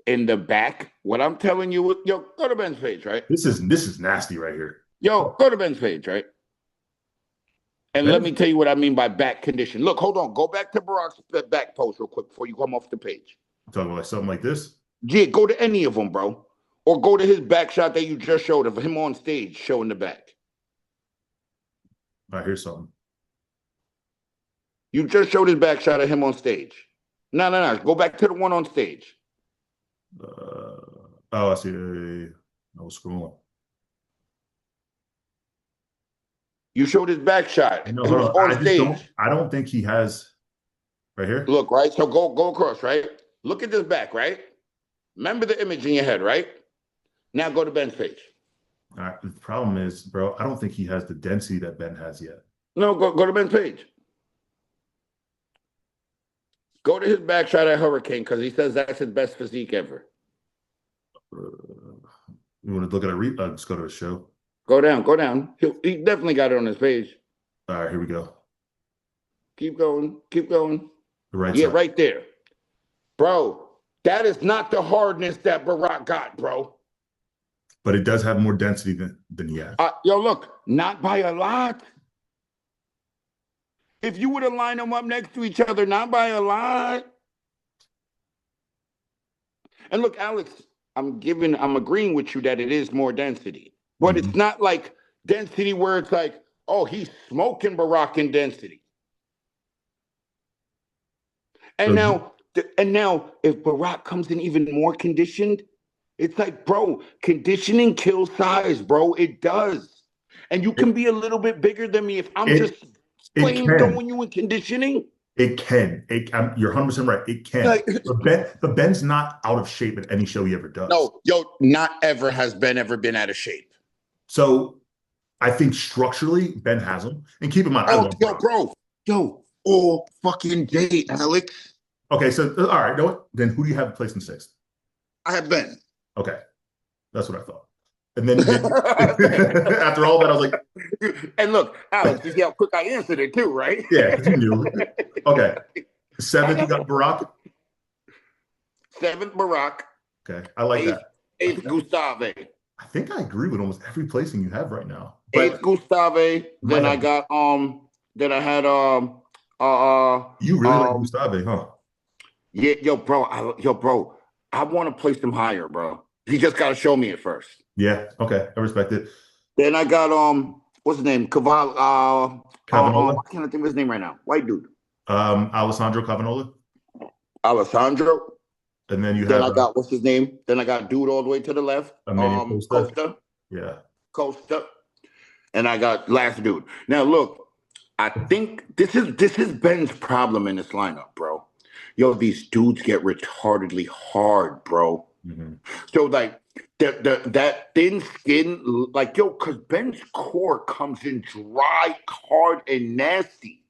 In the back, what I'm telling you, yo, go to Ben's page, right? This is nasty right here. Yo, go to Ben's page, right? And let Ben, me tell you what I mean by back condition. Look, hold on. Go back to Barack's back post real quick before you come off the page. talking about something like this. Yeah, go to any of them, bro. Or go to his back shot that you just showed of him on stage showing the back. All right, here's something. You just showed his back shot of him on stage. No. Go back to the one on stage. Oh, I see. I was scrolling. You showed his back shot. No, He hold was on. on stage. I don't think he has right here. Look, right? So go across, right? Look at this back, right? Remember the image in your head, right? Now go to Ben's page. All right. The problem is, bro, I don't think he has the density that Ben has yet. No, go to Ben's page. Go to his back shot at Hurricane because he says that's his best physique ever. You want to look at a let's go to a show. Go down. He definitely got it on his page. All right, here we go. Keep going. The right Yeah, side. right there. Bro, that is not the hardness that Barack got, bro. But it does have more density than he has. Yo, look, not by a lot. If you were to line them up next to each other, not by a lot. And look, Alex, I'm agreeing with you that it is more density. But it's not like density where it's like, oh, he's smoking Barack in density. And now, if Barack comes in even more conditioned, it's like, bro, conditioning kills size, bro. It does. And you can be a little bit bigger than me if I'm just plain throwing you in conditioning. It can. You're 100% right. It can. Like, but Ben's not out of shape at any show he ever does. No, not ever has Ben ever been out of shape. So I think structurally, Ben has him. And keep in mind, I love Barack. Bro. all fucking day, Alex. Okay, so all right, you know what? Then who do you have placing sixth? I have been. Okay, that's what I thought. And then after all that, I was like, And look, Alex, you see how quick I answered it too, right? yeah, because you knew. Okay, seventh, you got Barack. Seventh, Barack. Okay, I like Eighth, that. eighth Gustave. I think I agree with almost every placing you have right now. Eighth But Gustave. might Then I have got then I had you really like Gustave, huh? yeah, yo, bro, I want to place him higher, bro. He just gotta show me it first. Yeah, okay, I respect it. Then I got what's his name? Cavanola, I can't think of his name right now. White dude. Alessandro Cavanola, Alessandro. and then you Then have I got what's his name? Then I got dude all the way to the left. Emmanuel Costa. Costa. Yeah, Costa. And I got last dude. Now look, I think this is Ben's problem in this lineup, bro. Yo, these dudes get retardedly hard, bro. mm-hmm. So like that thin skin, like yo, because Ben's core comes in dry, hard, and nasty.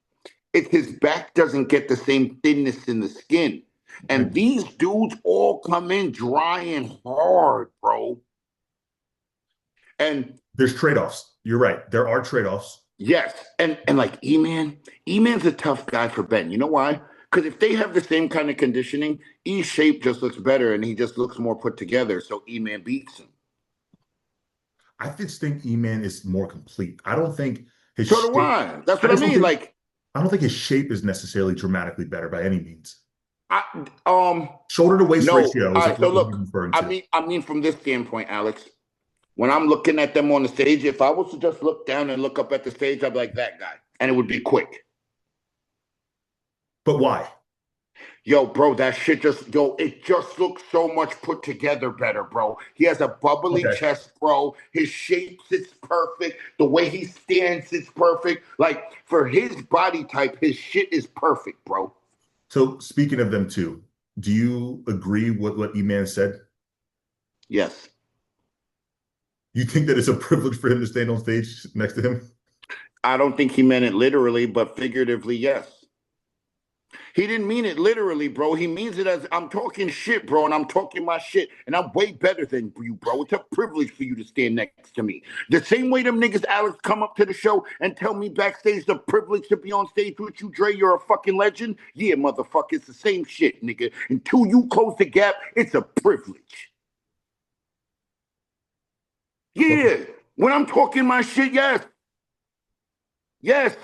It's his back doesn't get the same thinness in the skin. And these dudes all come in dry and hard, bro. And there's trade-offs. You're right. There are trade-offs. yes, and like E-Man's a tough guy for Ben. You know why? Because if they have the same kind of conditioning, E's shape just looks better and he just looks more put together. So E-Man beats him. I just think E-Man is more complete. I don't think his So shape, do I. That's what I mean. Like I don't think his shape is necessarily dramatically better by any means. Shoulder to waist no. ratio is All right, like so what look, I'm referring to. I mean from this standpoint, Alex, when I'm looking at them on the stage, if I was to just look down and look up at the stage, I'd be like that guy. And it would be quick. But why? Yo, bro, that shit it just looks so much put together better, bro. He has a bubbly chest, bro. His shape sits perfect. The way he stands sits perfect. Like, for his body type, his shit is perfect, bro. So, speaking of them too, do you agree with what E-Man said? Yes. You think that it's a privilege for him to stand on stage next to him? I don't think he meant it literally, but figuratively, yes. He didn't mean it literally, bro. He means it as I'm talking shit, bro, and I'm talking my shit, and I'm way better than you, bro. It's a privilege for you to stand next to me. The same way them niggas, Alex, come up to the show and tell me backstage the privilege to be on stage with you, Dre, you're a fucking legend. Yeah, motherfucker, it's the same shit, nigga. Until you close the gap, it's a privilege. Yeah, when I'm talking my shit, yes. Yes.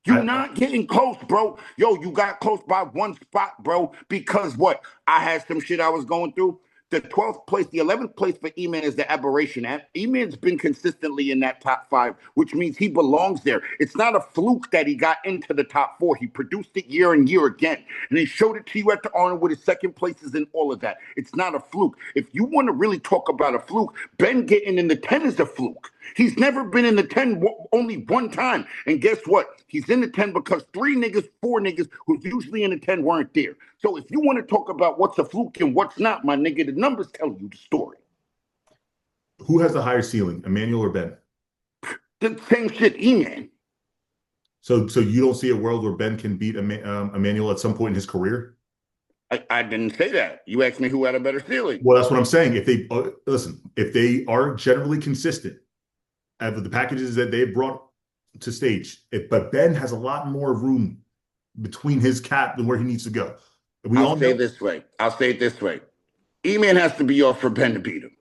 You're not getting close, bro. Yo, you got close by one spot, bro. Because what? I had some shit I was going through. The 12th place, the 11th place for E-Man is the aberration. E-Man's been consistently in that top 5, which means he belongs there. It's not a fluke that he got into the top 4. He produced it year and year again. And he showed it to you at the Arnold with his second places and all of that. It's not a fluke. If you want to really talk about a fluke, Ben getting in the 10 is a fluke. He's never been in the 10 only one time. And guess what? He's in the 10 because 4 niggas who's usually in the 10 weren't there. So if you want to talk about what's a fluke and what's not, my nigga, the numbers tell you the story. Who has the higher ceiling, Emmanuel or Ben? The same shit, E-Man. So you don't see a world where Ben can beat Emmanuel at some point in his career? I didn't say that. You asked me who had a better ceiling. Well, that's what I'm saying. If they listen, if they are generally consistent with the packages that they brought to stage, but Ben has a lot more room between his cap and where he needs to go. I'll say it this way. E-Man has to be off for Ben to beat him.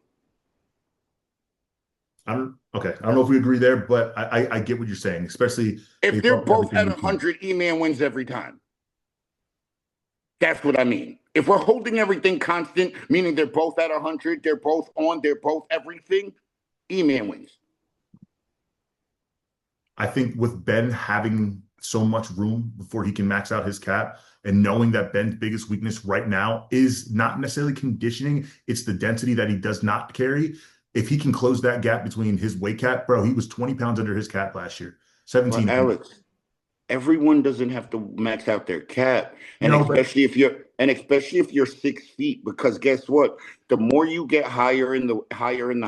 I don't know if we agree there, but I get what you're saying, especially if they're both at 100, E-Man wins every time. That's what I mean. If we're holding everything constant, meaning they're both at 100, they're both everything, E-Man wins. I think with Ben having so much room before he can max out his cap, and knowing that Ben's biggest weakness right now is not necessarily conditioning, it's the density that he does not carry. If he can close that gap between his weight cap, bro, he was 20 pounds under his cap last year. 17. Well, Alex, everyone doesn't have to max out their cap. And especially if you're 6 feet, because guess what? The more you get higher in the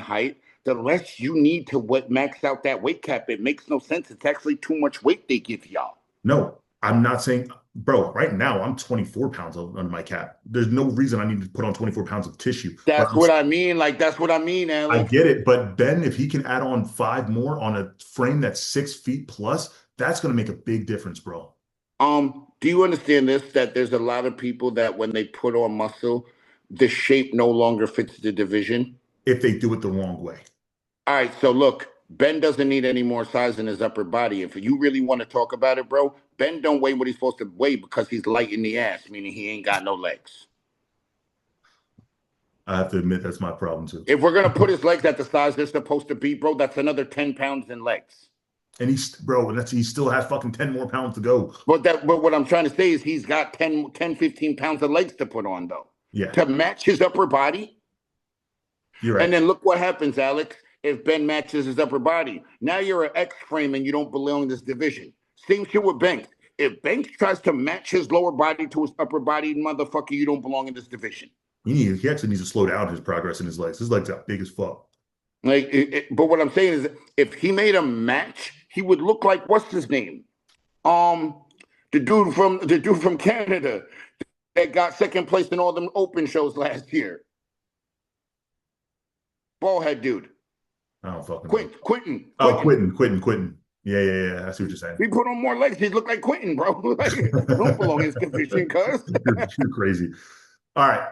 height, the less you need to max out that weight cap. It makes no sense. It's actually too much weight they give y'all. No, I'm not saying, bro, right now I'm 24 pounds under my cap. There's no reason I need to put on 24 pounds of tissue. But That's what I mean. Like, that's what I mean, I Alex. get it. But Ben, if he can add on 5 more on a frame that's 6 feet plus, that's going to make a big difference, bro. Do you understand this? That there's a lot of people that when they put on muscle, the shape no longer fits the division. If they do it the wrong way. All right, so look, Ben doesn't need any more size in his upper body. If you really want to talk about it, bro, Ben don't weigh what he's supposed to weigh because he's light in the ass, meaning he ain't got no legs. I have to admit that's my problem too. If we're gonna put his legs at the size they're supposed to be, bro, that's another 10 pounds in legs. And he still has fucking 10 more pounds to go. But what I'm trying to say is he's got 10, 15 pounds of legs to put on, though. Yeah. To match his upper body. You're right. And then look what happens, Alex, if Ben matches his upper body. Now you're an X frame and you don't belong in this division. Same shit with Banks. If Banks tries to match his lower body to his upper body, motherfucker, you don't belong in this division. He actually needs to slow down his progress in his legs. His legs are big as fuck. But what I'm saying is, if he made a match, he would look like what's his name, the dude from Canada that got second place in all them open shows last year. Ballhead dude. I don't fucking know. Quentin. Oh, Quentin. Yeah. I see what you're saying. He put on more legs. He look like Quentin, bro. Like, don't belong in his division, cuz. You're crazy. All right.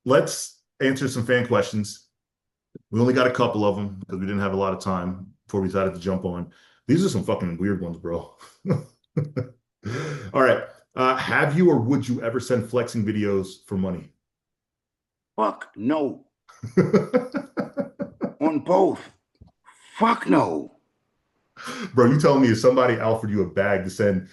Let's answer some fan questions. We only got a couple of them because we didn't have a lot of time before we decided to jump on. These are some fucking weird ones, bro. All right. Have you or would you ever send flexing videos for money? Fuck no. On both. Fuck no. Bro, you telling me if somebody offered you a bag to send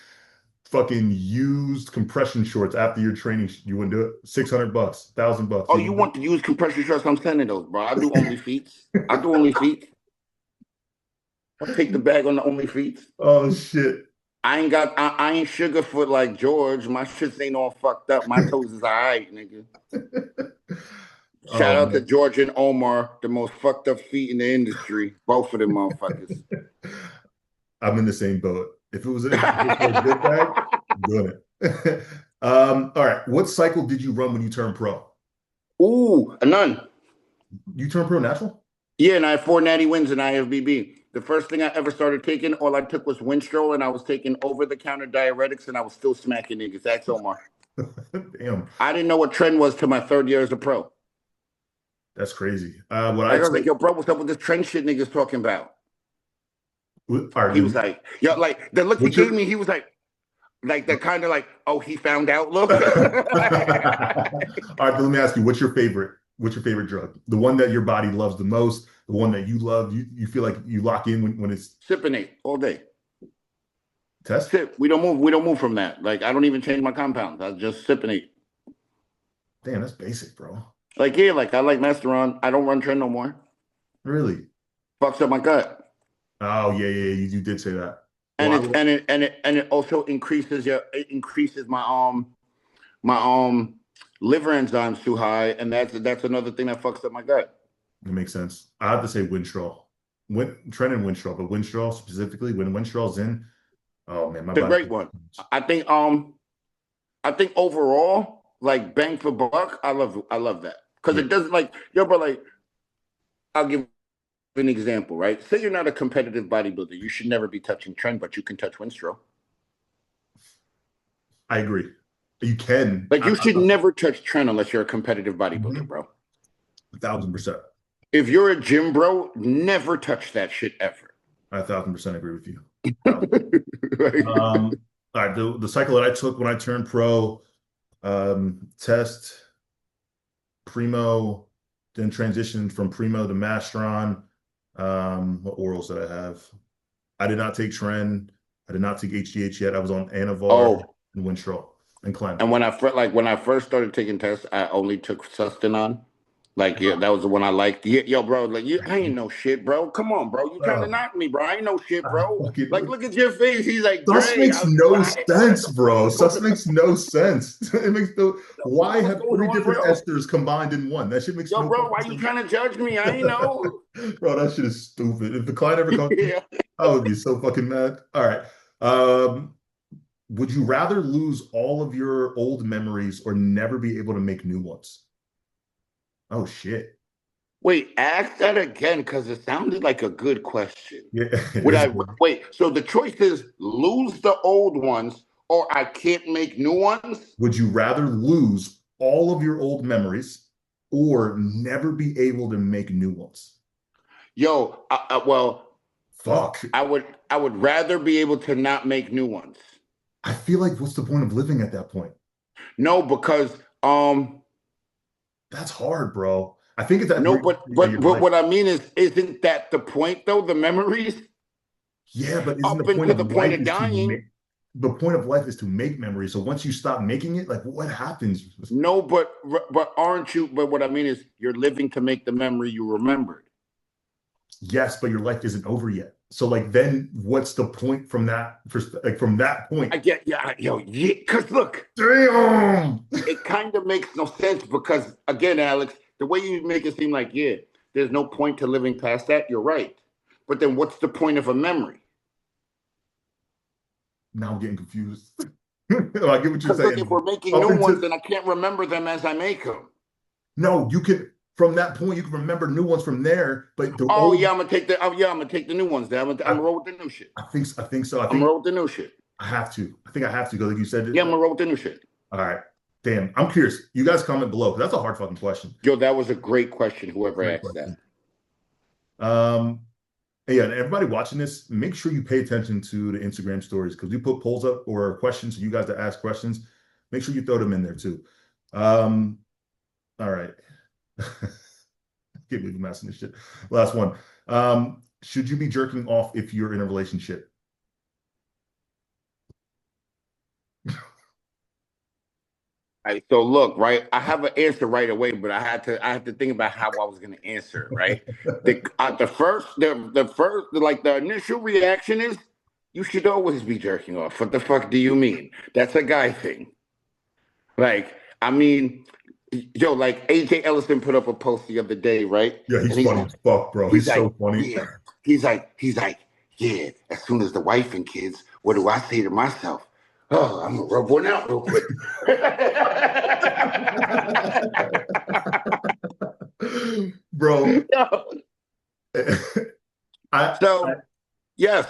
fucking used compression shorts after your training, you wouldn't do it? $600, $1,000. Oh, you want to use compression shorts? I'm sending those, bro. I do only feet. I'll take the bag on the only feet. Oh shit. I ain't sugarfoot like George. My shits ain't all fucked up. My toes is all right, nigga. Shout out to George and Omar, the most fucked up feet in the industry. Both of them motherfuckers. I'm in the same boat. If it was a good bag, I'm doing it. All right. What cycle did you run when you turned pro? Ooh, none. You turned pro natural? Yeah, and I had 4 natty wins in IFBB. The first thing I ever started taking, all I took was Winstrol, and I was taking over-the-counter diuretics, and I was still smacking niggas. That's Omar. Damn. I didn't know what trend was till my 3rd year as a pro. That's crazy. I was like, yo, bro, what's up with this trend shit niggas talking about? He was like, yo, like, the look he gave me, he was like the kind of like, oh, he found out look. All right, but let me ask you, what's your favorite drug? The one that your body loves the most, the one that you love, you feel like you lock in when it's Sipinate all day. Test? Sip. We don't move from that. Like, I don't even change my compounds. I just Sipinate. Damn, that's basic, bro. Like, yeah, like I like Masteron. I don't run trend no more. Really? Fucks up my gut. Oh yeah, you did say that. And it also increases my liver enzymes too high, and that's another thing that fucks up my gut. It makes sense. I have to say Winstrol. Trend and Winstrol, but Winstrol specifically, when Winstrol's in, oh man, it's a great one. I think overall, like bang for buck, I love that. Because it doesn't like, yo, bro, like, I'll give an example, right? Say you're not a competitive bodybuilder. You should never be touching trend, but you can touch Winstrol. I agree. You can. Like, you should never touch trend unless you're a competitive bodybuilder, bro. 1,000%. If you're a gym bro, never touch that shit ever. I 1,000% agree with you. Right. All right, the cycle that I took when I turned pro, test, primo, then transitioned from primo to Masteron. What orals did I have? I did not take Tren. I did not take HGH yet. I was on Anavar and Winstrol and Clem. And when I first started taking tests, I only took Sustanon. Like, yeah, that was the one I liked. Yeah, yo, bro, like I ain't no shit, bro. Come on, bro. You trying to Oh, knock me, bro. I ain't no shit, I bro. Like, fucking look at your face. He's like, Sus Dre, makes no what? What sense, the fuck bro. is going Sus makes no sense. It makes no. Why what's have going three on, different bro? esters combined in one? That shit makes Yo, no bro, why fucking you sense. trying to judge me? I ain't know. Bro, that shit is stupid. If the client ever comes, Yeah. I would be so fucking mad. All right. Um, would you rather lose all of your old memories or never be able to make new ones? Oh shit. Wait, ask that again because it sounded like a good question. Yeah, it Would is I good. wait? So the choice is lose the old ones or I can't make new ones? Would you rather lose all of your old memories or never be able to make new ones? Yo, well, Fuck. I would rather be able to not make new ones. I feel like what's the point of living at that point? No, because That's hard, bro. I think at that no, point but in but your but life, what I mean is, isn't that the point though? The memories yeah, but isn't the up point into of the point life of is to dying. make the point of life is to make memories. So once you stop making it, like what happens? No, but aren't you? But what I mean is, you're living to make the memory you remembered. Yes, but your life isn't over yet. So like then what's the point from that like from that point? I get, yeah, yo, yeah. Because look, Damn. it kind of makes no sense because again, Alex, the way you make it seem like, yeah, there's no point to living past that. You're right. But then what's the point of a memory? Now I'm getting confused. I get what you're Because look, if saying. we're making Up new ones, until then I can't remember them as I make them. no, you can from that point you can remember new ones from there, but the Oh old yeah, I'm gonna take the new ones. Then I'm I, gonna roll with the new shit. I think so. I I'm gonna think roll with the new shit. I have to. I think I have to go. Like you said, Yeah, I'm gonna roll with the new shit. all right. Damn. I'm curious. You guys comment below because that's a hard fucking question. Yo, that was a great question. Whoever Great asked that. question. Um, yeah, and everybody watching this, make sure you pay attention to the Instagram stories because we put polls up or questions for you guys to ask questions. Make sure you throw them in there too. Um, all right. Can't believe I'm asking this shit. Last one. Should you be jerking off if you're in a relationship? Right, so look, right. I have an answer right away, but I had to think about how I was gonna answer it. Right. The initial reaction is you should always be jerking off. What the fuck do you mean? That's a guy thing. Like, I mean, yo, like AJ Ellison put up a post the other day, right? Yeah, he's And he's funny like, as fuck, bro. he's He's like, so funny. yeah. He's like, yeah. As soon as the wife and kids, what do I say to myself? Oh, I'm gonna rub one out real quick. Bro, I, I So yes,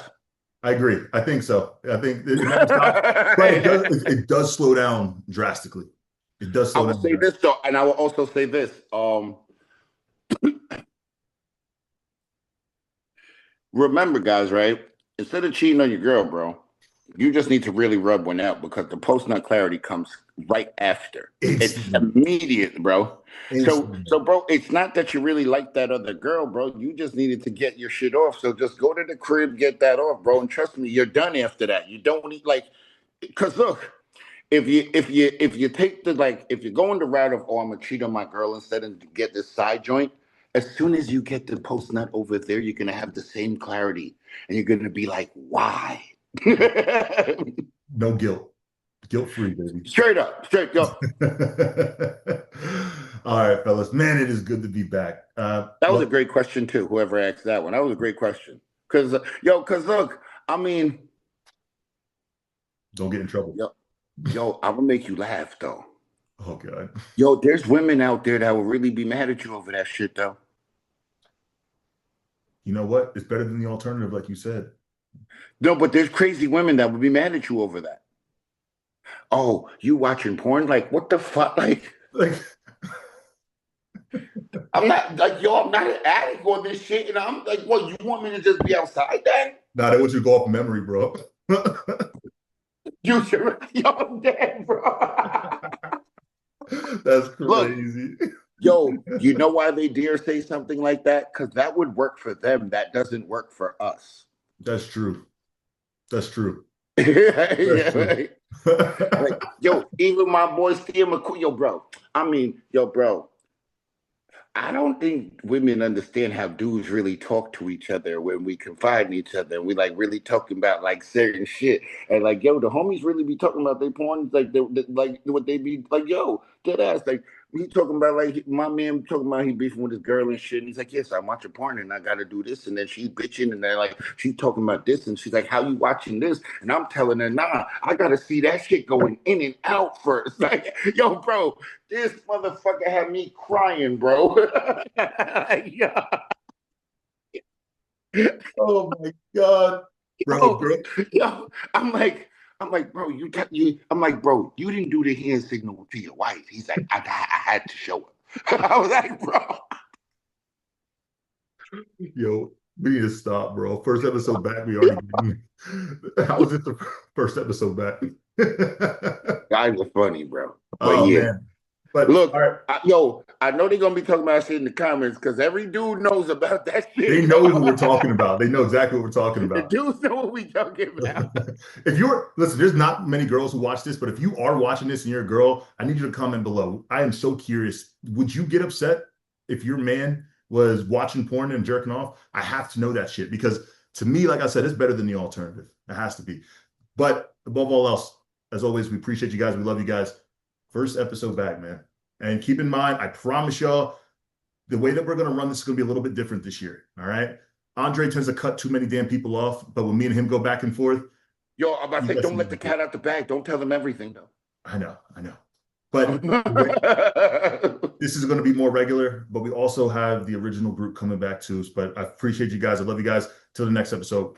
I agree. I think so. I think it never stops, but it does slow down drastically. It does I slow will down say this drastically. though, and I will also say this. Remember, guys, right? Instead of cheating on your girl, bro, you just need to really rub one out because the post nut clarity comes right after. It's Instantly. immediate, bro. So, Instantly. so, bro, it's not that you really like that other girl, bro. You just needed to get your shit off. So just go to the crib, get that off, bro, and trust me, you're done after that. You don't need like, because look, if you take the like if you're going the route of I'm gonna cheat on my girl instead of get this side joint, as soon as you get the post nut over there, you're gonna have the same clarity, and you're gonna be like, why? No guilt. Guilt free, baby. Straight up. All right, fellas. Man, it is good to be back. That was a Look, great question too. Whoever asked that one, that was a great question. Cause look, I mean, don't get in trouble. yo, I'm gonna make you laugh though. Oh God. Yo, there's women out there that will really be mad at you over that shit though. You know what? It's better than the alternative, like you said. No, but there's crazy women that would be mad at you over that. Oh, you watching porn? Like, what the fuck? Like, Like, I'm not like, yo, I'm not an addict on this shit. And I'm like, what, you want me to just be outside then? nah, that was your go off memory, bro. You should, yo, I'm dead, bro. That's Look, crazy. yo, you know why they dare say something like that? Because that would work for them. That doesn't work for us. That's true. That's true. That's Yeah, true. right? Like, yo, even my boy Steve McQueen, yo, bro. I mean, yo, bro. I don't think women understand how dudes really talk to each other when we confide in each other and we like really talking about like certain shit and like yo, the homies really be talking about their porn like like what they be like yo, dead ass like he talking about like my man talking about he beefing with his girl and shit and he's like yes I'm watching porn and I gotta do this and then she bitching and then like she talking about this and she's like how you watching this and I'm telling her nah I gotta see that shit going in and out first like yo bro this motherfucker had me crying, bro. Yeah. Oh my God. Bro, Yo, girl, yo, I'm like, bro, I'm like, bro, you didn't do the hand signal to your wife. He's like, I had to show her. I was like, bro, yo, we need to stop, bro. First episode back, we already how was it the first episode back? guys are funny, bro. But Oh yeah, man. But all look, right. yo, I know they're gonna be talking about shit in the comments because every dude knows about that They shit, know yo. what we're talking about. They know exactly what we're talking The about. dudes know what we talking about. If you're listen, there's not many girls who watch this, but if you are watching this and you're a girl, I need you to comment below. I am so curious. Would you get upset if your man was watching porn and jerking off? I have to know that shit because to me, like I said, it's better than the alternative. It has to be. But above all else, as always, we appreciate you guys. We love you guys. First episode back, man. And keep in mind, I promise y'all, the way that we're going to run this is going to be a little bit different this year. All right. Andre tends to cut too many damn people off, but when me and him go back and forth, Yo, I'm about to you say, got don't some let the input. cat out the bag. Don't tell them everything, though. I know. But this is going to be more regular, but we also have the original group coming back too. But I appreciate you guys. I love you guys. Till the next episode.